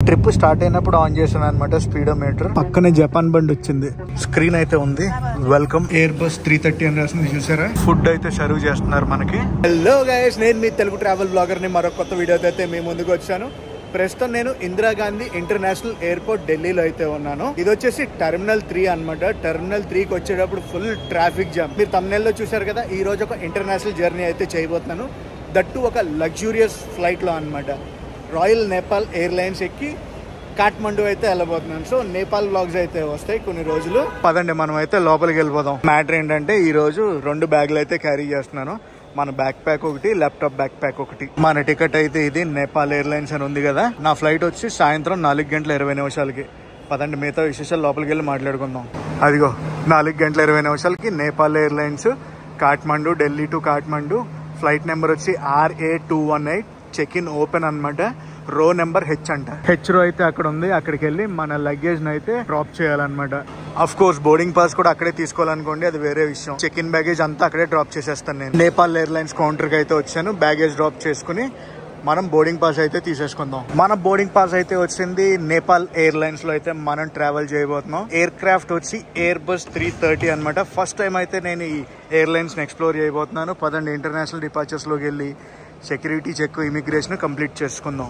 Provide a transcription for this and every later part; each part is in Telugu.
ట్రిప్ స్టార్ట్ అయినప్పుడు ఆన్ చేశాను అనమాట స్పీడోమీటర్. పక్కనే జపాన్ బండి వచ్చింది. స్క్రీన్ అయితే ఉంది, వెల్కమ్ ఎయిర్ బస్ 330 అని రాసింది చూసారా. ఫుడ్ అయితే సర్వ్ చేస్తున్నారు మనకి. హలో గైస్, నేను మీ తెలుగు ట్రావెల్ బ్లాగర్ ని మరొక కొత్త వీడియోతో అయితే మీ ముందుకు వచ్చాను. ప్రస్తుతం నేను ఇందిరాగాంధీ ఇంటర్నేషనల్ ఎయిర్పోర్ట్ ఢిల్లీలో అయితే ఉన్నాను. ఇది వచ్చేసి టెర్మినల్ 3 అనమాట. టెర్మినల్ 3కి వచ్చేటప్పుడు ఫుల్ ట్రాఫిక్ జామ్. మీరు తమ్నెల్లో చూసారు కదా. ఈ రోజు ఒక ఇంటర్నేషనల్ జర్నీ అయితే చేయబోతున్నాను. దట్టు ఒక లగ్జూరియస్ ఫ్లైట్ లో అనమాట. రాయల్ నేపాల్ ఎయిర్లైన్స్ ఎక్కి కాఠ్మండు అయితే వెళ్ళబోతున్నాను. సో నేపాల్ వ్లాగ్స్ అయితే వస్తాయి కొన్ని రోజులు. పదండి మనం అయితే లోపలికి వెళ్ళిపోదాం. మ్యాటర్ ఏంటంటే ఈ రోజు 2 బ్యాగులు అయితే క్యారీ చేస్తున్నాను. మన బ్యాక్ ప్యాక్ ఒకటి, ల్యాప్టాప్ బ్యాక్ ప్యాక్ ఒకటి. మన టికెట్ అయితే ఇది నేపాల్ ఎయిర్లైన్స్ అని ఉంది కదా. నా ఫ్లైట్ వచ్చి సాయంత్రం 4:20 పదండి మిగతా విశేషాలు లోపలికి వెళ్ళి మాట్లాడుకుందాం. అదిగో 4:20 Nepal airlines Kathmandu, Delhi to Kathmandu. Flight number వచ్చి RA218. చెక్ ఇన్ ఓపెన్ అనమాట. రో నెంబర్ H అంట. H రో అయితే అక్కడ ఉంది. అక్కడికి వెళ్ళి మన లగేజ్ ని అయితే డ్రాప్ చేయాలన్నమాట. అఫ్ కోర్స్ బోర్డింగ్ పాస్ కూడా అక్కడే తీసుకోవాలనుకోండి, అది వేరే విషయం. చెక్ ఇన్ బ్యాగేజ్ అంతా అక్కడే డ్రాప్ చేసేస్తాను నేను. నేపాల్ ఎయిర్లైన్స్ కౌంటర్ కి అయితే వచ్చాను. బ్యాగేజ్ డ్రాప్ చేసుకుని మనం బోర్డింగ్ పాస్ అయితే తీసేసుకుందాం. మన బోర్డింగ్ పాస్ అయితే వచ్చింది. నేపాల్ ఎయిర్లైన్స్ లో అయితే మనం ట్రావెల్ చేయబోతున్నాం. ఎయిర్ క్రాఫ్ట్ వచ్చి ఎయిర్ బస్ 330 అనమాట. ఫస్ట్ టైం అయితే నేను ఈ ఎయిర్లైన్స్ ని ఎక్స్ప్లోర్ చేయబోతున్నాను. పదండి ఇంటర్నేషనల్ డిపార్చర్స్ లోకి వెళ్ళి సెక్యూరిటీ చెక్, ఇమిగ్రేషన్ కంప్లీట్ చేసుకుందాం.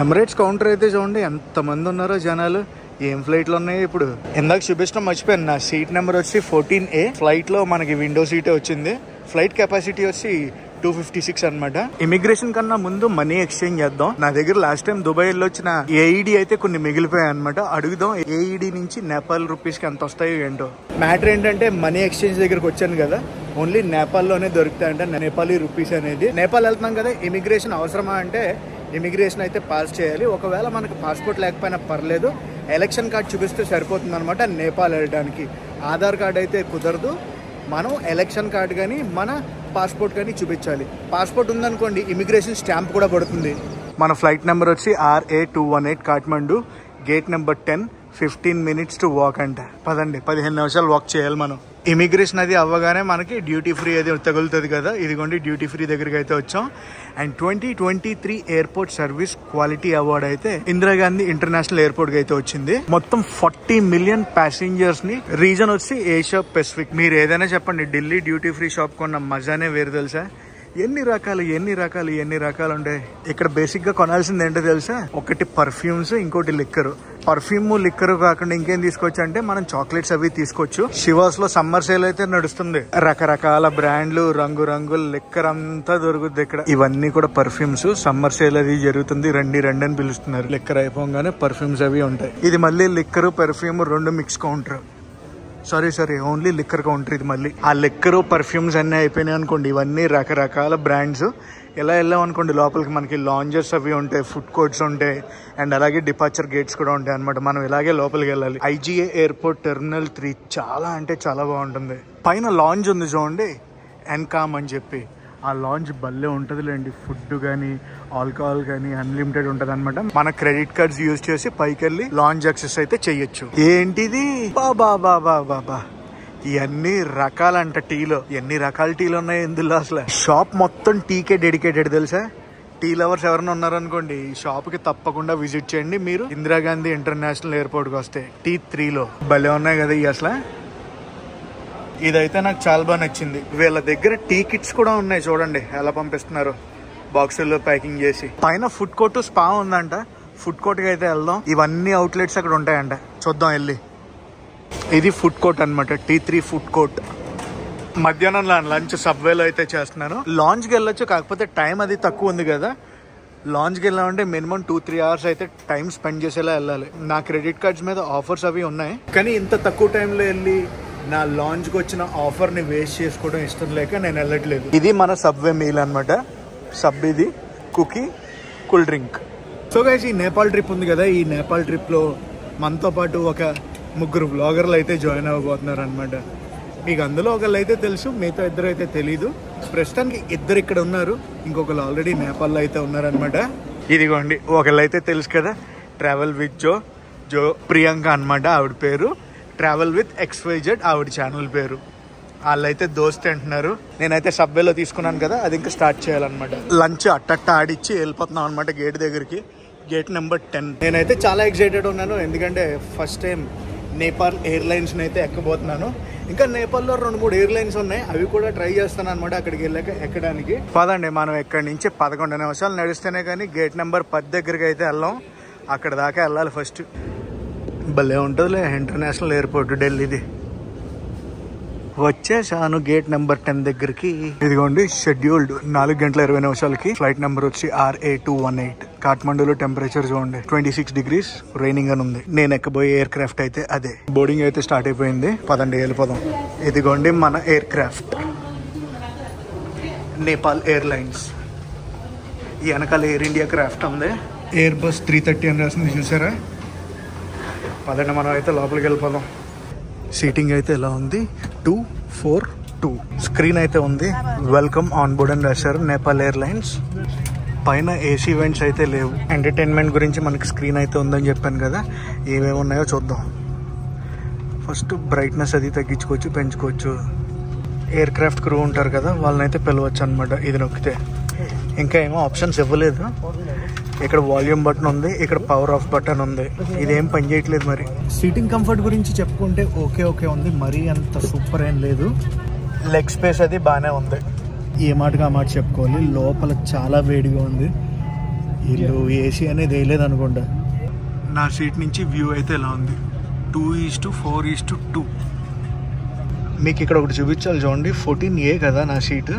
ఎమిరేట్స్ కౌంటర్ అయితే చూడండి ఎంత మంది ఉన్నారో జనాలు. ఏం ఫ్లైట్లు ఉన్నాయి ఇప్పుడు. ఇందాక చూపించడం మర్చిపోయాను. నా సీట్ నెంబర్ వచ్చి 14A. ఫ్లైట్ లో మనకి విండో సీటే వచ్చింది. ఫ్లైట్ కెపాసిటీ వచ్చి 256 అనమాట. ఇమిగ్రేషన్ కన్నా ముందు మనీ ఎక్స్చేంజ్ చేద్దాం. నా దగ్గర లాస్ట్ టైం దుబాయ్ లో వచ్చిన AED అయితే కొన్ని మిగిలిపోయాయి అనమాట. అడుగుదాం AED నుంచి నేపాల్ రూపీస్ కి ఎంత వస్తాయో ఏంటో. మ్యాటర్ ఏంటంటే మనీ ఎక్స్చేంజ్ దగ్గరకు వచ్చాను కదా, ఓన్లీ నేపాల్ లోనే దొరుకుతాయంట నేపాలీ రూపీస్ అనేది. నేపాల్ వెళ్తున్నాం కదా, ఇమిగ్రేషన్ అవసరమా అంటే ఇమిగ్రేషన్ అయితే పాస్ చేయాలి. ఒకవేళ మనకు పాస్పోర్ట్ లేకపోయినా పర్లేదు, ఎలక్షన్ కార్డ్ చూపిస్తే సరిపోతుంది అనమాట నేపాల్ వెళ్ళడానికి. ఆధార్ కార్డ్ అయితే కుదరదు. మనం ఎలక్షన్ కార్డ్ కానీ మన పాస్పోర్ట్ కానీ చూపించాలి. పాస్పోర్ట్ ఉందనుకోండి ఇమిగ్రేషన్ స్టాంప్ కూడా పడుతుంది. మన ఫ్లైట్ నెంబర్ వచ్చి RA218 Kathmandu. Gate number 10. 15 minutes to walk అంట. పదండి 15 నిమిషాలు వాక్ చేయాలి మనం. ఇమిగ్రేషన్ అది అవ్వగానే మనకి డ్యూటీ ఫ్రీ అది తగులుతుంది కదా. ఇదిగోండి డ్యూటీ ఫ్రీ దగ్గరికి అయితే వచ్చాం. And 2023 airport service quality award అయితే ఇందిరాగాంధీ ఇంటర్నేషనల్ ఎయిర్పోర్ట్ కి అయితే వచ్చింది. మొత్తం 40 million ప్యాసింజర్స్ ని. రీజన్ వచ్చి ఏషియా పెసిఫిక్. మీరు ఏదైనా చెప్పండి, ఢిల్లీ డ్యూటీ ఫ్రీ షాప్ కొన్న మజానే వేరు తెలుసా. ఎన్ని రకాలు ఉంటాయి ఇక్కడ. బేసిక్ గా కొనాల్సింది ఏంటో తెలుసా, ఒకటి పర్ఫ్యూమ్స్, ఇంకోటి లిక్కర్. పర్ఫ్యూమ్ లిక్కర్ కాకుండా ఇంకేం తీసుకోవచ్చు అంటే మనం చాక్లెట్స్ అవి తీసుకోవచ్చు. శివాస్ లో సమ్మర్ సేల్ అయితే నడుస్తుంది. రకరకాల బ్రాండ్లు, రంగుల లిక్కర్ అంతా దొరుకుతుంది ఇక్కడ. ఇవన్నీ కూడా పర్ఫ్యూమ్స్. సమ్మర్ సేల్ అది జరుగుతుంది. రండి అని పిలుస్తున్నారు. లిక్కర్ అయిపోగానే పర్ఫ్యూమ్స్ అవి ఉంటాయి. ఇది మళ్ళీ liquor perfume 2 mix counter. Sorry only liquor counter ఇది. మళ్ళీ ఆ లిక్కర్ పర్ఫ్యూమ్స్ అన్నీ అయిపోయినాయి అనుకోండి. ఇవన్నీ రకరకాల బ్రాండ్స్. ఎలా వెళ్ళాం అనుకోండి లోపలికి మనకి లాంజెస్ అవి ఉంటాయి, ఫుడ్ కోర్ట్స్ ఉంటాయి, అండ్ అలాగే డిపార్చర్ గేట్స్ కూడా ఉంటాయి అనమాట. మనం ఇలాగే లోపలికి వెళ్ళాలి. IGA ఎయిర్పోర్ట్ టెర్మినల్ 3 చాలా అంటే చాలా బాగుంటుంది. పైన లాంజ్ ఉంది చూడండి, ఎన్కామ్ అని చెప్పి. ఆ లాంజ్ భలే ఉంటుందిలేండి. ఫుడ్ కానీ ఆల్కహాల్ కానీ అన్లిమిటెడ్ ఉంటుంది అనమాట. మన క్రెడిట్ కార్డ్స్ యూజ్ చేసి పైకి వెళ్ళి లాంజ్ యాక్సెస్ అయితే చెయ్యొచ్చు. ఏంటిది బాబా ఇవన్నీ రకాలంట టీలో. ఎన్ని రకాల టీలు ఉన్నాయి ఇందులో అసలు. షాప్ మొత్తం టీకే డెడికేటెడ్ తెలుసా. టీ లవర్స్ ఎవరైనా ఉన్నారనుకోండి, ఈ షాప్ కి తప్పకుండా విజిట్ చేయండి మీరు ఇందిరాగాంధీ ఇంటర్నేషనల్ ఎయిర్పోర్ట్ కి వస్తే. T3లో భలే ఉన్నాయి కదా ఇవి అసలు. ఇదైతే నాకు చాలా బాగా నచ్చింది. వీళ్ళ దగ్గర టీ కిట్స్ కూడా ఉన్నాయి చూడండి ఎలా పంపిస్తున్నారు బాక్సుల్లో ప్యాకింగ్ చేసి. పైన ఫుడ్ కోర్ట్, స్పా ఉందంట. ఫుడ్ కోర్ట్ కి అయితే వెళ్దాం. ఇవన్నీ అవుట్లెట్స్ అక్కడ ఉంటాయంట, చూద్దాం వెళ్ళి. ఇది ఫుడ్ కోర్ట్ అనమాట, T3 ఫుడ్ కోర్ట్. మధ్యాహ్నం లంచ్ సబ్వేలో అయితే చేస్తున్నాను. లాంచ్కి వెళ్ళొచ్చు, కాకపోతే టైం అది తక్కువ ఉంది కదా. లాంచ్కి వెళ్ళామంటే మినిమం 2-3 hours అయితే టైం స్పెండ్ చేసేలా వెళ్ళాలి. నా క్రెడిట్ కార్డ్స్ మీద ఆఫర్స్ అవి ఉన్నాయి, కానీ ఇంత తక్కువ టైంలో వెళ్ళి నా లాంచ్కి వచ్చిన ఆఫర్ ని వేస్ట్ చేసుకోవడం ఇష్టం లేక నేను వెళ్ళట్లేదు. ఇది మన సబ్వే మీల్ అనమాట. సబ్ ఇది cookie, cool drink. So guys, ఈ నేపాల్ ట్రిప్ ఉంది కదా, ఈ నేపాల్ ట్రిప్ లో మనతో పాటు ఒక 3 వ్లాగర్లు అయితే జాయిన్ అవ్వబోతున్నారు అనమాట. మీకు అందులో ఒకళ్ళు అయితే తెలుసు, మిగతా 2 అయితే తెలీదు. ప్రస్తుతానికి 2 ఇక్కడ ఉన్నారు, ఇంకొకరు ఆల్రెడీ నేపాల్లో అయితే ఉన్నారనమాట. ఇదిగోండి ఒకళ్ళు అయితే తెలుసు కదా, ట్రావెల్ విత్ జో ప్రియాంక అనమాట ఆవిడ పేరు. ట్రావెల్ విత్ XYZ ఆవిడ ఛానల్ పేరు. వాళ్ళైతే దోస్త్ అంటున్నారు. నేనైతే సబ్వేలో తీసుకున్నాను కదా, అది ఇంకా స్టార్ట్ చేయాలన్నమాట. లంచ్ అట్టట్ట ఆడిచ్చి వెళ్ళిపోతున్నాం అనమాట గేట్ దగ్గరికి. Gate number 10. నేనైతే చాలా ఎక్సైటెడ్ ఉన్నాను, ఎందుకంటే ఫస్ట్ టైం నేపాల్ ఎయిర్లైన్స్ని అయితే ఎక్కబోతున్నాను. ఇంకా నేపాల్లో 2-3 ఎయిర్లైన్స్ ఉన్నాయి, అవి కూడా ట్రై చేస్తాను అనమాట అక్కడికి వెళ్ళాక ఎక్కడానికి. పదండి, మనం ఇక్కడి నుంచి 11 నిమిషాలు నడిస్తేనే కానీ గేట్ నెంబర్ 10 దగ్గరికి అయితే వెళ్ళాం. అక్కడ దాకా వెళ్ళాలి ఫస్ట్. భలే ఉంటుందిలే ఇంటర్నేషనల్ ఎయిర్పోర్ట్ ఢిల్లీది. వచ్చేసాను గేట్ నెంబర్ 10 దగ్గరికి. ఇదిగోండి షెడ్యూల్డ్ 4:20 ఫ్లైట్ నెంబర్ వచ్చి RA218. కాఠ్మండూలో టెంపరేచర్ చూడండి 26 degrees, రైనింగ్ అని ఉంది. నేను ఎక్కబోయే ఎయిర్ క్రాఫ్ట్ అయితే అదే. బోర్డింగ్ అయితే స్టార్ట్ అయిపోయింది, పదండి వెళ్ళిపోదాం. ఇదిగోండి మన ఎయిర్ క్రాఫ్ట్, నేపాల్ ఎయిర్లైన్స్. ఈ వెనకాల ఎయిర్ ఇండియా క్రాఫ్ట్ ఉంది, ఎయిర్ బస్ 330 అని రాసింది చూసారా. పదండి మనం అయితే లోపలికి వెళ్ళిపోదాం. సీటింగ్ అయితే ఎలా ఉంది, 242. స్క్రీన్ అయితే ఉంది, వెల్కమ్ ఆన్ బోర్డ్ అని రాశారు నేపాల్ ఎయిర్లైన్స్. పైన ఏసీ ఈవెంట్స్ అయితే లేవు. ఎంటర్టైన్మెంట్ గురించి మనకి స్క్రీన్ అయితే ఉందని చెప్పాను కదా, ఏమేమి ఉన్నాయో చూద్దాం. ఫస్ట్ బ్రైట్నెస్ అది తగ్గించుకోవచ్చు, పెంచుకోవచ్చు. ఎయిర్ క్రాఫ్ట్ క్రూ ఉంటారు కదా, వాళ్ళని అయితే పిలవచ్చు అనమాట ఇది నొక్కితే. ఇంకా ఏమో ఆప్షన్స్ ఇవ్వలేదు. ఇక్కడ వాల్యూమ్ బటన్ ఉంది, ఇక్కడ పవర్ ఆఫ్ బటన్ ఉంది. ఇదేం పని చేయట్లేదు. మరి సీటింగ్ కంఫర్ట్ గురించి చెప్పుకుంటే ఓకే ఉంది, మరీ అంత సూపర్ ఏం లేదు. లెగ్ స్పేస్ అది బాగానే ఉంది. ఏ మాటగా ఆ మాట చెప్పుకోవాలి, లోపల చాలా వేడిగా ఉంది. వీళ్ళు ఏసీ అనేది వేయలేదు అనుకుంటా. నా సీట్ నుంచి వ్యూ అయితే ఎలా ఉంది, 2:4:2. మీకు ఇక్కడ ఒకటి చూపించాలి చూడండి, 14A కదా నా సీట్.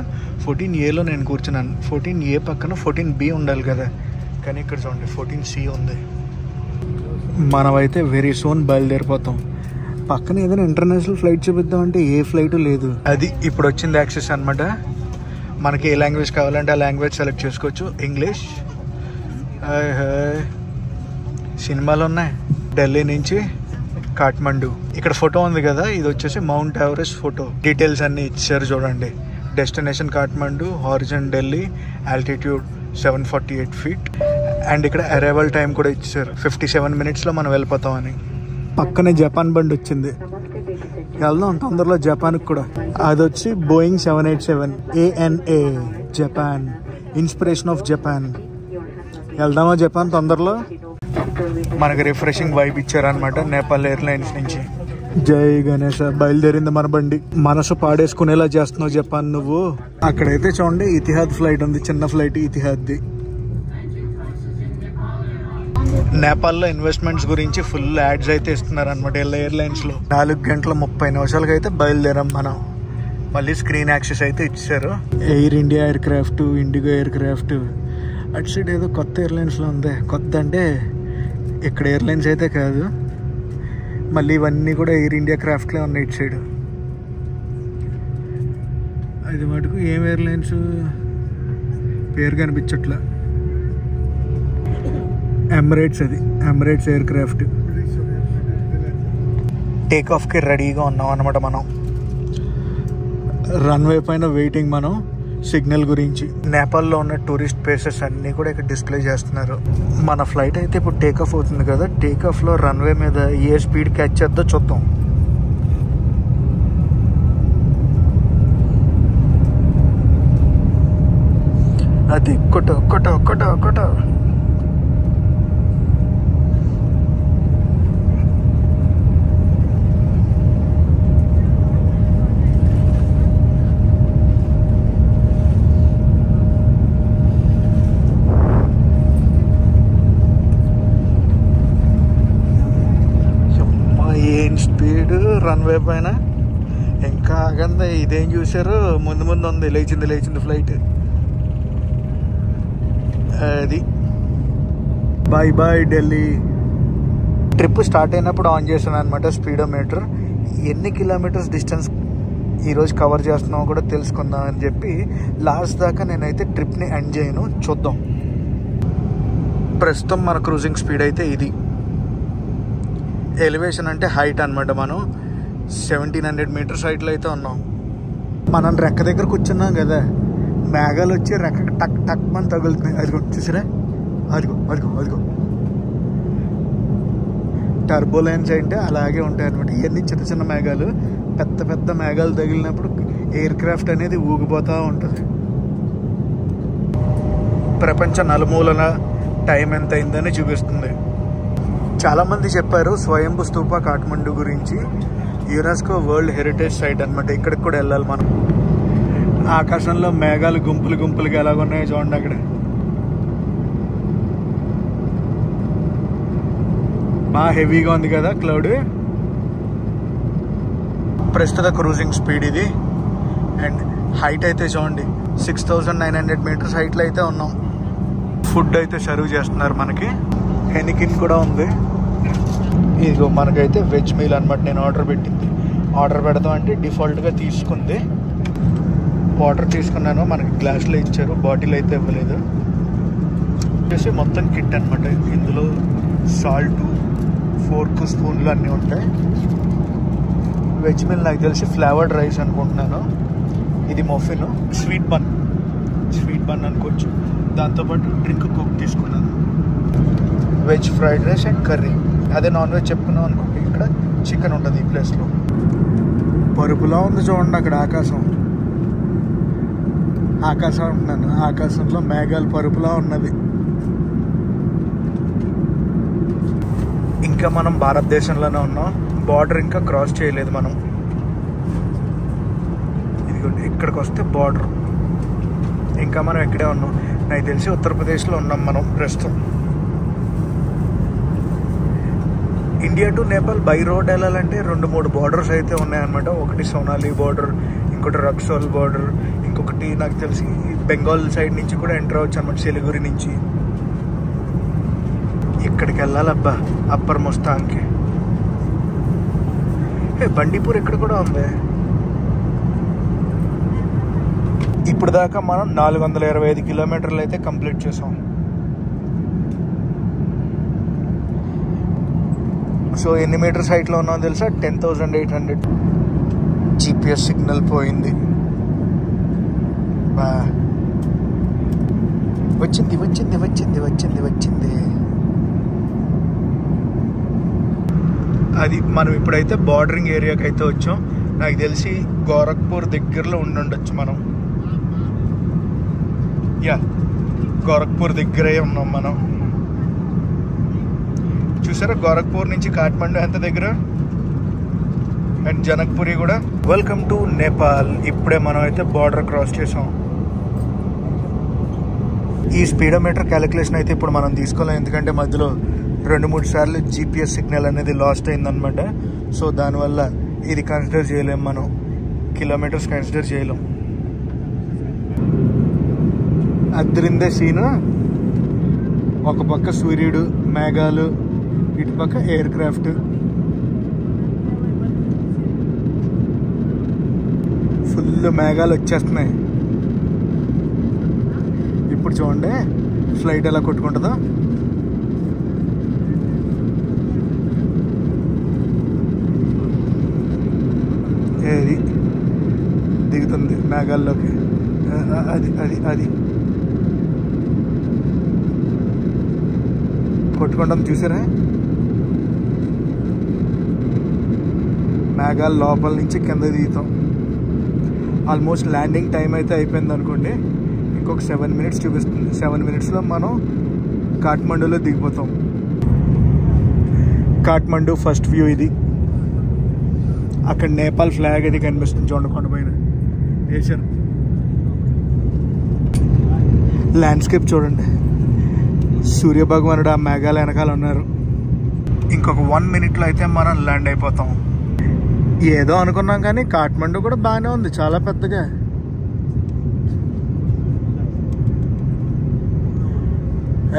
14Aలో నేను కూర్చున్నాను. 14A పక్కన 14B ఉండాలి కదా, కానీ ఇక్కడ చూడండి 14C ఉంది. మనమైతే వెరీ సూన్ బయలుదేరిపోతాం. పక్కన ఏదైనా ఇంటర్నేషనల్ ఫ్లైట్ చూపిద్దామంటే ఏ ఫ్లైట్ లేదు. అది ఇప్పుడు వచ్చింది యాక్సెస్ అనమాట. మనకి ఏ లాంగ్వేజ్ కావాలంటే ఆ లాంగ్వేజ్ సెలెక్ట్ చేసుకోవచ్చు. ఇంగ్లీష్, సినిమాలు ఉన్నాయి. ఢిల్లీ నుంచి కాఠ్మండు. ఇక్కడ ఫోటో ఉంది కదా, ఇది వచ్చేసి మౌంట్ ఎవరెస్ట్ ఫోటో. డీటెయిల్స్ అన్ని ఇచ్చారు చూడండి. Destination Kathmandu, horizon Delhi, altitude 748 feet. And ఇక్కడ అరైవల్ టైం కూడా ఇచ్చారు, 57 minutesలో మనం వెళ్ళిపోతామని. పక్కనే జపాన్ బండి వచ్చింది, వెళ్దాం తొందరలో జపాన్కి కూడా. అది వచ్చి Boeing 787 ANA Japan, inspiration of Japan. వెళ్దామా జపాన్ తొందరలో. మనకి రిఫ్రెషింగ్ వైబ్ ఇచ్చారనమాట నేపాల్ ఎయిర్లైన్స్ నుంచి. జై గణేష, బయలుదేరింది మన బండి. మనసు పాడేసుకునేలా చేస్తున్నావు జపాన్ నువ్వు. అక్కడైతే చూడండి ఇతిహాద్ ఫ్లైట్ ఉంది, చిన్న ఫ్లైట్ ఇతిహాద్ది. నేపాల్లో ఇన్వెస్ట్మెంట్స్ గురించి ఫుల్ యాడ్స్ అయితే ఇస్తున్నారు అనమాట ఎయిర్లైన్స్ లో. 4:30 అయితే బయలుదేరాం మనం. మళ్ళీ స్క్రీన్ యాక్సెస్ అయితే ఇచ్చారు. Air India air craft, IndiGo air craft. అటు సైడ్ ఏదో కొత్త ఎయిర్లైన్స్ లో ఉంది. కొత్త అంటే ఇక్కడ ఎయిర్లైన్స్ అయితే కాదు, మళ్ళీ ఇవన్నీ కూడా ఎయిర్ ఇండియా క్రాఫ్ట్లే ఉన్నాయి ఇటు సైడ్. అది మటుకు ఏం ఎయిర్లైన్స్ పేరు కనిపించట్లా. ఎమిరేట్స్, అది ఎమిరేట్స్ ఎయిర్ క్రాఫ్ట్. టేక్ ఆఫ్కి రెడీగా ఉన్నాం అనమాట మనం. రన్వే పైన వెయిటింగ్ మనం సిగ్నల్ గురించి. నేపాల్లో ఉన్న టూరిస్ట్ ప్లేసెస్ అన్నీ కూడా ఇక్కడ డిస్ప్లే చేస్తున్నారు. మన ఫ్లైట్ అయితే ఇప్పుడు టేక్ ఆఫ్ అవుతుంది కదా, టేక్ ఆఫ్లో రన్వే మీద ఏ స్పీడ్ క్యాచ్ చేద్దో చూద్దాం. అది కొట్ట స్పీడ్ రన్వే పైన. ఇంకా ఆగంది, ఇదేం చూసారు, ముందు ఉంది, లేచింది ఫ్లైట్. అది బాయ్ ఢిల్లీ. ట్రిప్ స్టార్ట్ అయినప్పుడు ఆన్ చేశాను అనమాట స్పీడోమీటర్. ఎన్ని కిలోమీటర్స్ డిస్టెన్స్ ఈరోజు కవర్ చేస్తున్నామో కూడా తెలుసుకుందాం అని చెప్పి లాస్ట్ దాకా నేనైతే ట్రిప్ని ఎండ్ చేయను, చూద్దాం. ప్రస్తుతం మన క్రూజింగ్ స్పీడ్ అయితే ఇది. ఎలివేషన్ అంటే హైట్ అనమాట. మనం 1700 meters హైట్లో అయితే ఉన్నాం. మనం రెక్క దగ్గర కూర్చున్నాం కదా, మేఘాలు వచ్చి రెక్కకి టక్ అని తగులుతున్నాయి. అదిగో చూసిరా, అదిగో టర్బులెన్స్ అంటే అలాగే ఉంటాయి అనమాట. ఇవన్నీ చిన్న మేఘాలు. పెద్ద మేఘాలు తగిలినప్పుడు ఎయిర్ క్రాఫ్ట్ అనేది ఊగిపోతూ ఉంటుంది. ప్రపంచ నలుమూలన టైం ఎంత అయిందని చూపిస్తుంది. చాలామంది చెప్పారు స్వయంభూ స్తూప కాఠ్మండు గురించి, యునెస్కో వరల్డ్ హెరిటేజ్ సైట్ అనమాట. ఇక్కడికి కూడా వెళ్ళాలి మనం. ఆకాశంలో మేఘాలు గుంపులు గుంపులుగా ఎలాగున్నాయో చూడండి. అక్కడ బాగా హెవీగా ఉంది కదా క్లౌడ్. ప్రస్తుత క్రూజింగ్ స్పీడ్ ఇది. అండ్ హైట్ అయితే చూడండి 6900 మీటర్స్ హైట్లో అయితే ఉన్నాం. ఫుడ్ అయితే సర్వ్ చేస్తున్నారు మనకి. హెనికిన్ కూడా ఉంది. ఇదిగో మనకైతే వెజ్ మీల్ అనమాట. నేను ఆర్డర్ పెట్టింది. ఆర్డర్ పెడదాం అంటే డిఫాల్ట్గా తీసుకుంది. వాటర్ తీసుకున్నాను, మనకి గ్లాస్లో ఇచ్చారు, బాటిల్ అయితే ఇవ్వలేదు. వచ్చేసి మొత్తం కిట్ అనమాట. ఇందులో సాల్ట్, ఫోర్క్, స్పూన్లు అన్నీ ఉంటాయి. వెజ్ మీల్ నాకు తెలిసి ఫ్లేవర్డ్ రైస్ అనుకుంటున్నాను. ఇది మఫిన్, స్వీట్ బన్ అనుకోవచ్చు. దాంతోపాటు డ్రింక్ కోక్ తీసుకున్నాను. Veg fried rice and curry. అదే నాన్ వెజ్ చెప్పుకున్నాం అనుకోండి. ఇక్కడ చికెన్ ఉంటుంది ఈ ప్లేస్లో. పరుపులా ఉంది చూడండి అక్కడ ఆకాశం అంటున్నాను. ఆకాశంలో మేఘాలు పరుపులా ఉన్నది. ఇంకా మనం భారతదేశంలోనే ఉన్నాం. బార్డర్ ఇంకా క్రాస్ చేయలేదు మనం. ఇదిగోండి ఇక్కడికి వస్తే బార్డర్. ఇంకా మనం ఇక్కడే ఉన్నాం. నాకు తెలిసి ఉత్తరప్రదేశ్లో ఉన్నాం మనం ప్రస్తుతం. India to Nepal by road వెళ్ళాలంటే 2-3 బార్డర్స్ అయితే ఉన్నాయన్నమాట. ఒకటి సోనాలి బార్డర్, ఇంకోటి రక్సోల్ బార్డర్, ఇంకొకటి నాకు తెలిసి బెంగాల్ సైడ్ నుంచి కూడా ఎంటర్ అవచ్చు అనమాట, సిలిగురి నుంచి. ఇక్కడికి వెళ్ళాలబ్బా, అప్పర్ ముస్తాంగ్కి. బండిపూర్ ఇక్కడ కూడా ఉంది. ఇప్పుడు దాకా మనం 425 కిలోమీటర్లు అయితే కంప్లీట్ చేసాం. సో ఎన్ని మీటర్స్ హైట్లో ఉన్నామో తెలుసా? 10,800. GPS సిగ్నల్ పోయింది. వచ్చింది. అది మనం ఇప్పుడైతే బార్డరింగ్ ఏరియాకి అయితే వచ్చాం. నాకు తెలిసి గోరఖ్పూర్ దగ్గరలో ఉండొచ్చు మనం. గోరఖ్పూర్ దగ్గరే ఉన్నాం మనం. చూసారా గోరఖ్పూర్ నుంచి కాఠ్మండు ఎంత దగ్గర, అండ్ జనక్పురి కూడా. Welcome to Nepal. ఇప్పుడే మనం అయితే బార్డర్ క్రాస్ చేసాం. ఈ స్పీడోమీటర్ క్యాలిక్యులేషన్ అయితే ఇప్పుడు మనం తీసుకోలేం, ఎందుకంటే మధ్యలో 2-3 సార్లు GPS సిగ్నల్ అనేది లాస్ట్ అయిందనమాట. సో దానివల్ల ఇది కన్సిడర్ చేయలేం మనం, కిలోమీటర్స్ కన్సిడర్ చేయలేం. అద్దరిందే సీను. ఒక పక్క సూర్యుడు, మేఘాలు, ఇటు పక్క ఎయిర్ క్రాఫ్ట్. ఫుల్ మేఘాలు వచ్చేస్తున్నాయి. ఇప్పుడు చూడండి ఫ్లైట్ ఎలా కొట్టుకుంటుందో. ఏది దిగుతుంది మేఘాల్లోకి. అది కొట్టుకుంటాం చూసారా? మేఘాల లోపల నుంచి కింద దిగుతాం. ఆల్మోస్ట్ ల్యాండింగ్ టైం అయితే అయిపోయింది అనుకోండి. ఇంకొక 7 మినిట్స్ చూపిస్తుంది. 7 మినిట్స్లో మనం కాఠ్మండూలో దిగిపోతాం. కాఠ్మండు ఫస్ట్ వ్యూ ఇది. అక్కడ నేపాల్ ఫ్లాగ్ అది కనిపిస్తుంది చూడండి కొండపైన వేసారు. ల్యాండ్స్కేప్ చూడండి. సూర్యభగవానుడు ఆ మేఘాల వెనకాల ఉన్నారు. ఇంకొక 1 మినిట్లో అయితే మనం ల్యాండ్ అయిపోతాం. ఏదో అనుకున్నాం కానీ కాఠ్మండు కూడా బాగానే ఉంది, చాలా పెద్దగా.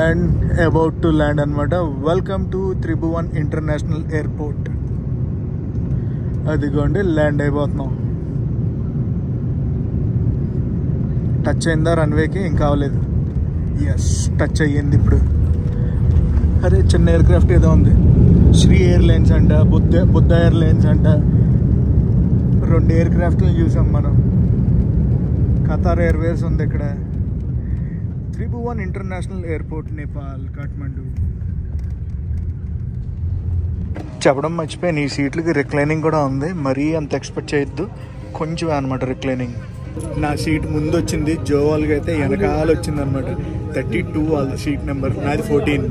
అండ్ అబౌట్ టు ల్యాండ్ అనమాట. Welcome to Tribhuvan international airport. అదిగోండి ల్యాండ్ అయిపోతున్నాం. టచ్ అయిందా రన్వేకి? ఇంకా అవ్వలేదు. ఎస్, టచ్ అయ్యింది ఇప్పుడు. అరే చిన్న ఎయిర్ క్రాఫ్ట్ ఏదో ఉంది. శ్రీ ఎయిర్లైన్స్ అంట, బుద్ధ ఎయిర్లైన్స్ అంట. 2 ఎయిర్ క్రాఫ్ట్లు చూసాం మనం. ఖతార్ ఎయిర్వేస్ ఉంది ఇక్కడ. Tribhuvan international airport, Nepal, Kathmandu. చెప్పడం మర్చిపోయాను, ఈ సీట్లకి రిక్లైనింగ్ కూడా ఉంది. మరీ అంత ఎక్స్పెక్ట్ చేయొద్దు, కొంచెం అనమాట రిక్లైనింగ్. నా సీట్ ముందు వచ్చింది, జో వాళ్ళకి అయితే వెనకాల వచ్చింది అనమాట. 32 వాళ్ళ సీట్ నెంబర్, నాది 14.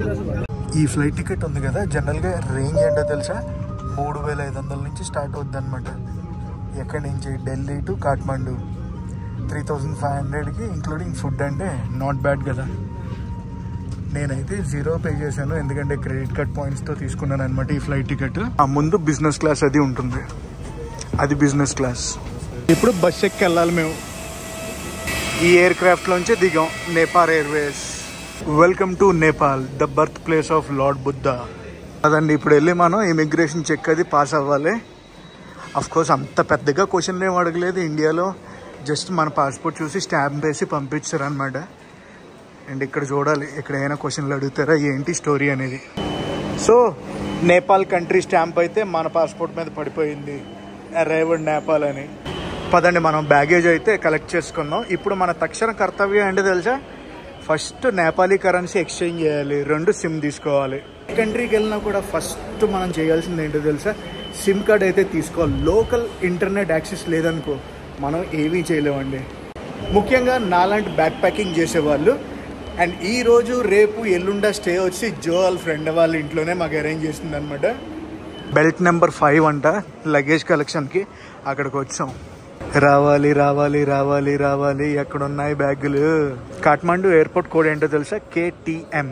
ఈ ఫ్లైట్ టికెట్ ఉంది కదా, జనరల్గా రేంజ్ ఏంటో తెలుసా, 3500 నుంచి స్టార్ట్ అవుద్ది అనమాట. ఎక్కడి నుంచి? ఢిల్లీ టు కాఠ్మండు 3500కి ఇంక్లూడింగ్ ఫుడ్. అంటే నాట్ బ్యాడ్ కదా. నేనైతే 0 పే చేశాను, ఎందుకంటే క్రెడిట్ కార్డ్ పాయింట్స్తో తీసుకున్నాను అనమాట ఈ ఫ్లైట్ టికెట్. ఆ ముందు బిజినెస్ క్లాస్ అది ఉంటుంది, అది బిజినెస్ క్లాస్. ఇప్పుడు బస్ ఎక్కి వెళ్ళాలి మేము. ఈ ఎయిర్ క్రాఫ్ట్లోంచి దిగాం, Nepal Airways. Welcome to Nepal, the birth place of lord Buddha. అదండి, ఇప్పుడు వెళ్ళి మనం ఇమిగ్రేషన్ చెక్ అది పాస్ అవ్వాలి. అఫ్కోర్స్ అంత పెద్దగా క్వశ్చన్లు ఏం అడగలేదు ఇండియాలో, జస్ట్ మన పాస్పోర్ట్ చూసి స్టాంప్ వేసి పంపించారు అనమాట. అండ్ ఇక్కడ చూడాలి, ఇక్కడ ఏమైనా క్వశ్చన్లు అడుగుతారా ఏంటి స్టోరీ అనేది. సో నేపాల్ కంట్రీ స్టాంప్ అయితే మన పాస్పోర్ట్ మీద పడిపోయింది, అరైవ్డ్ నేపాల్ అని. పదండి మనం బ్యాగేజ్ అయితే కలెక్ట్ చేసుకుందాం. ఇప్పుడు మన తక్షణ కర్తవ్యం ఏంటో తెలుసా, ఫస్ట్ నేపాలీ కరెన్సీ ఎక్స్చేంజ్ చేయాలి, 2 సిమ్ తీసుకోవాలి. కంట్రీకి వెళ్ళినా కూడా ఫస్ట్ మనం చేయాల్సింది ఏంటో తెలుసా, సిమ్ కార్డ్ అయితే తీసుకోవాలి. లోకల్ ఇంటర్నెట్ యాక్సెస్ లేదనుకో మనం ఏమీ చేయలేమండి. ముఖ్యంగా నాలాంటి బ్యాక్ ప్యాకింగ్ చేసేవాళ్ళు. అండ్ ఈరోజు రేపు ఎల్లుండా స్టే వచ్చి జో వాళ్ళ ఫ్రెండ్ వాళ్ళ ఇంట్లోనే మాకు అరేంజ్ చేసింది అనమాట. బెల్ట్ నెంబర్ 5 అంట లగేజ్ కలెక్షన్కి. అక్కడికి వచ్చాం. రావాలి రావాలి రావాలి రావాలి, ఎక్కడున్నాయి బ్యాగులు. కాఠ్మండు ఎయిర్పోర్ట్ కోడ్ ఏంటో తెలుసా, KTM.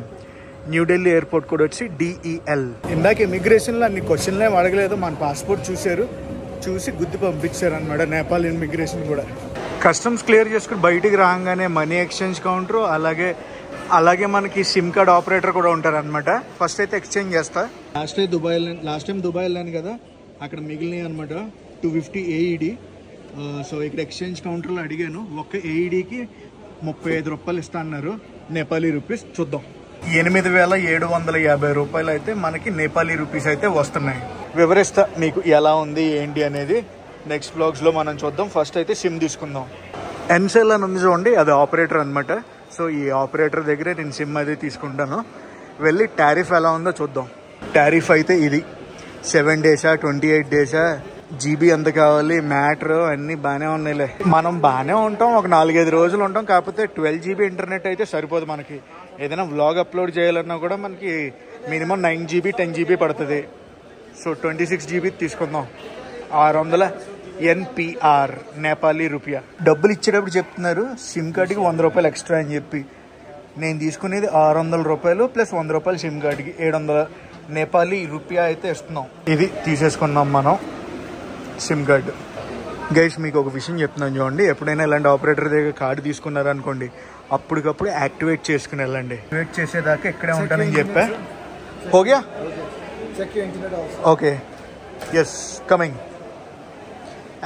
న్యూఢిల్లీ ఎయిర్పోర్ట్ కోడ్ వచ్చి DEL. ఇందాక ఇమిగ్రేషన్లో అన్ని క్వశ్చన్లు ఏం అడగలేదు, మన పాస్పోర్ట్ చూశారు, చూసి గుద్ది పంపించారు అనమాట నేపాల్ ఇమిగ్రేషన్ కూడా. కస్టమ్స్ క్లియర్ చేసుకుని బయటికి రాగానే మనీ ఎక్స్చేంజ్ కౌంటర్, అలాగే మనకి సిమ్ కార్డ్ ఆపరేటర్ కూడా ఉంటారు అనమాట. ఫస్ట్ అయితే ఎక్స్చేంజ్ చేస్తా. లాస్ట్ టైం దుబాయ్ వెళ్ళాను కదా, అక్కడ మిగిలినాయి అనమాట 250 AED. సో ఇక్కడ ఎక్స్చేంజ్ కౌంటర్లో అడిగాను, ఒక్క AEDకి 35 రూపాయలు ఇస్తా అన్నారు, నేపాలీ రూపీస్. చూద్దాం, 8750 రూపాయలు అయితే మనకి నేపాలీ రూపీస్ అయితే వస్తున్నాయి. వివరిస్తా మీకు ఎలా ఉంది ఏంటి అనేది నెక్స్ట్ బ్లాగ్స్లో మనం చూద్దాం. ఫస్ట్ అయితే సిమ్ తీసుకుందాం. ఎన్సెల్ అని ఉంది చూడండి, అది ఆపరేటర్ అనమాట. సో ఈ ఆపరేటర్ దగ్గరే నేను సిమ్ అది తీసుకుంటాను. వెళ్ళి టారిఫ్ ఎలా ఉందో చూద్దాం. టారిఫ్ అయితే ఇది 7 డేసా 28 డేసా, జీబీ ఎంత కావాలి, మ్యాటర్ అన్నీ బాగానే ఉన్నాయిలే. మనం బాగానే ఉంటాం, ఒక 4-5 రోజులు ఉంటాం. కాకపోతే 12 GB ఇంటర్నెట్ అయితే సరిపోదు మనకి. ఏదైనా వ్లాగ్ అప్లోడ్ చేయాలన్నా కూడా మనకి మినిమం 9 GB 10 GB పడుతుంది. సో 26 GB తీసుకుందాం. 600 NPR నేపాలీ రూపాయ. డబ్బులు ఇచ్చేటప్పుడు చెప్తున్నారు సిమ్ కార్డ్కి 100 రూపాయలు ఎక్స్ట్రా అని చెప్పి. నేను తీసుకునేది 600 రూపాయలు ప్లస్ 100 రూపాయలు సిమ్ కార్డ్కి 700 నేపాలీ రూపాయ అయితే ఇస్తున్నాం. ఇది తీసేసుకున్నాం మనం సిమ్ కార్డు. గైస్ మీకు ఒక విషయం చెప్తున్నాను చూడండి, ఎప్పుడైనా ఇలాంటి ఆపరేటర్ దగ్గర కార్డు తీసుకున్నారనుకోండి, అప్పటికప్పుడు యాక్టివేట్ చేసుకుని వెళ్ళండి. యాక్టివేట్ చేసేదాకా ఇక్కడే ఉంటానని చెప్పా. Okay okay, yes coming.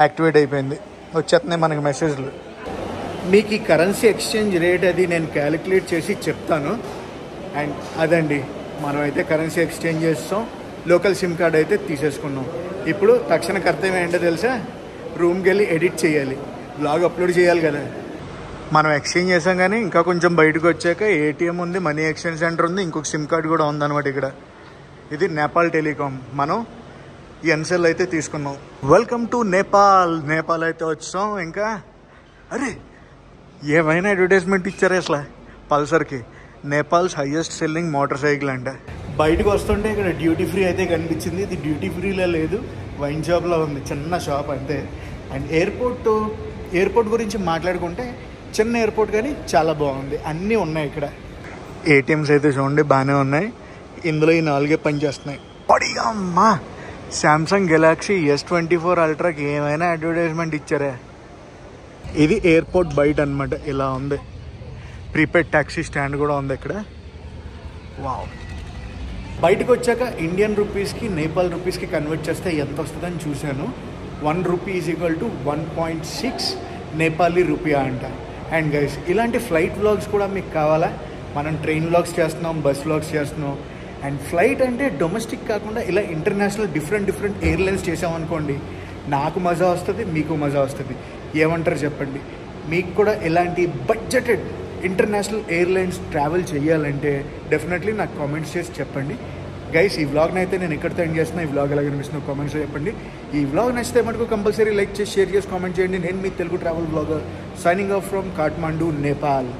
Activate అయిపోయింది, వచ్చేస్తున్నాయి మనకి మెసేజ్లు. మీకు ఈ కరెన్సీ ఎక్స్చేంజ్ రేట్ అది నేను క్యాలిక్యులేట్ చేసి చెప్తాను. అండ్ అదండి, మనం అయితే కరెన్సీ ఎక్స్చేంజ్ చేస్తాం. లోకల్ సిమ్ కార్డ్ అయితే తీసేసుకున్నాం. ఇప్పుడు తక్షణ కర్తవ్యం ఏంటో తెలుసా, రూమ్కి వెళ్ళి ఎడిట్ చేయాలి, బ్లాగ్ అప్లోడ్ చేయాలి కదా. మనం ఎక్స్చేంజ్ చేసాం కానీ ఇంకా కొంచెం బయటకు వచ్చాక ఏటీఎం ఉంది, మనీ ఎక్స్చేంజ్ సెంటర్ ఉంది, ఇంకొక సిమ్ కార్డ్ కూడా ఉందన్నమాట ఇక్కడ. ఇది నేపాల్ టెలికాం. మనం ఎన్సెల్ అయితే తీసుకున్నాం. Welcome to Nepal. నేపాల్ అయితే వచ్చాం. ఇంకా అరే ఏమైనా అడ్వర్టైజ్మెంట్ ఇచ్చారు అసలు పల్సర్కి, Nepal's highest selling motorcycle అంట. బయటకు వస్తుంటే ఇక్కడ డ్యూటీ ఫ్రీ అయితే కనిపించింది. ఇది డ్యూటీ ఫ్రీలో లేదు, వైన్ షాప్లో ఉంది, చిన్న షాప్ అంతే. అండ్ ఎయిర్పోర్ట్ గురించి మాట్లాడుకుంటే చిన్న ఎయిర్పోర్ట్ కానీ చాలా బాగుంది, అన్నీ ఉన్నాయి ఇక్కడ. ఏటీఎంస్ అయితే చూడండి బాగానే ఉన్నాయి. ఇందులో ఈ 4 పనిచేస్తున్నాయి. పడిగా అమ్మా, శాంసంగ్ గెలాక్సీ S24 అల్ట్రాకి ఏమైనా అడ్వర్టైజ్మెంట్ ఇచ్చారా. ఇది ఎయిర్పోర్ట్ బయట అనమాట, ఇలా ఉంది. ప్రీపెయిడ్ ట్యాక్సీ స్టాండ్ కూడా ఉంది ఇక్కడ. వావ్. బయటకు వచ్చాక ఇండియన్ రూపీస్కి నేపాల్ రూపీస్కి కన్వర్ట్ చేస్తే ఎంత వస్తుందని చూశాను. 1 rupee is equal to 1.6 Nepali రూపాయ అంట. అండ్ గైస్ ఇలాంటి ఫ్లైట్ వ్లాగ్స్ కూడా మీకు కావాలా? మనం ట్రైన్ వ్లాగ్స్ చేస్తున్నాం, బస్ వ్లాగ్స్ చేస్తున్నాం. అండ్ ఫ్లైట్ అంటే డొమెస్టిక్ కాకుండా ఇలా ఇంటర్నేషనల్ డిఫరెంట్ ఎయిర్లైన్స్ చేసామనుకోండి, నాకు మజా వస్తుంది, మీకు మజా వస్తుంది. ఏమంటారు చెప్పండి? మీకు కూడా ఇలాంటి బడ్జెటెడ్ ఇంటర్నేషనల్ ఎయిర్లైన్స్ ట్రావెల్ చేయాలంటే డెఫినెట్లీ నాకు కామెంట్స్ చేసి చెప్పండి. గైస్ ఈ వ్లాగ్ని అయితే నేను ఎక్కడితో ఎండ్ చేస్తున్నా. ఈ వ్లాగ్ ఎలా కనిపిస్తున్నా కామెంట్స్లో చెప్పండి. ఈ వ్లాగ్ నచ్చితే మటుకు కంపల్సరీ లైక్ చేసి షేర్ చేసి కామెంట్ చేయండి. నేను మీ Telugu travel blogger signing off from Kathmandu, Nepal.